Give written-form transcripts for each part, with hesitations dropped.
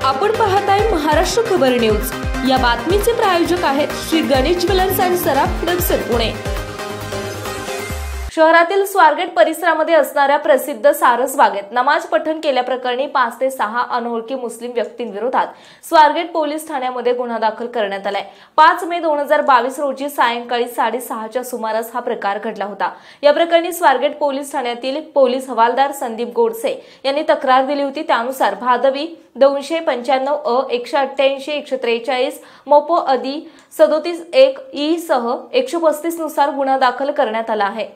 आपण पाहताय महाराष्ट्र खबर न्यूज। या बातमीचे प्रायोजक आहेत Shri Ganesh jewellers and Saraf production Pune. शहरातील स्वारगेट परिसरामध्ये असणाऱ्या प्रसिद्ध सारसबागेत नमाज पठण केल्याप्रकरणी 5 ते 6 अनोळखी मुस्लिम व्यक्तींविरोधात स्वारगेट पोलीस ठाण्यामध्ये गुन्हा दाखल करण्यात आलाय। 5 मे 2022 रोजी सायंकाळी 6:30च्या सुमारास हा प्रकार घडला होता। या प्रकरणी स्वारगेट पोलीस ठाण्यातील पोलीस हवालदार संदीप गोडसे यांनी तक्रार दिली होती। त्यानुसार भादवी 295 अ 188 143 मोपो अदी 37 1 सह 135 नुसार गुन्हा दाखल करण्यात आला आहे।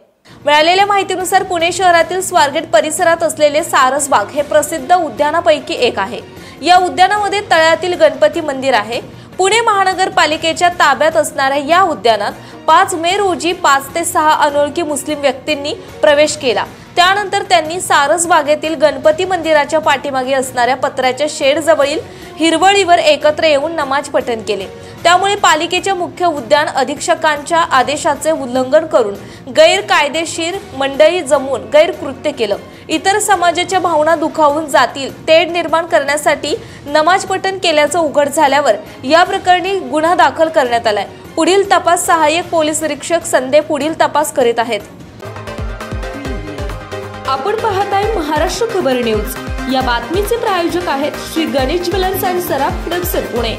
मिळालेल्या माहितीनुसार पुणे शहरातील स्वारगेट परिसरात असलेले सारसबाग हे प्रसिद्ध उद्यानापैकी एक आहे। या उद्यानामध्ये तळ्यातील गणपती मंदिर आहे। पुणे महानगरपालिकेच्या ताब्यात असणाऱ्या या उद्यानात 5 मे रोजी 5 ते 6 अनोळखी मुस्लिम व्यक्तींनी प्रवेश केला। त्यानंतर त्यांनी सारसबागेतील गणपती मंदिराच्या पाठीमागे असणाऱ्या पत्र्याच्या शेड जवळील हिरवळीवर एकत्र येऊन नमाज पठण केले। त्यामुळे पालिकेच्या मुख्य उद्यान अधीक्षकांच्या आदेशाचे उल्लंघन करून गैरकायदेशीर मंडळी जमवून गैरकृत्य केलं। इतर समाजाच्या भावना दुखावून जातील तेढ निर्माण करण्यासाठी नमाज पठण केल्याचं उघड झाल्यावर या प्रकरणी गुन्हा दाखल करण्यात आलाय। पुढील तपास सहाय्यक पोलीस निरीक्षक संदे पुढील तपास करीत आहेत। आपण पाहताय महाराष्ट्र खबर न्यूज। या बातमीचे प्रायोजक आहेत Shri Ganesh jewellers and Saraf production Pune.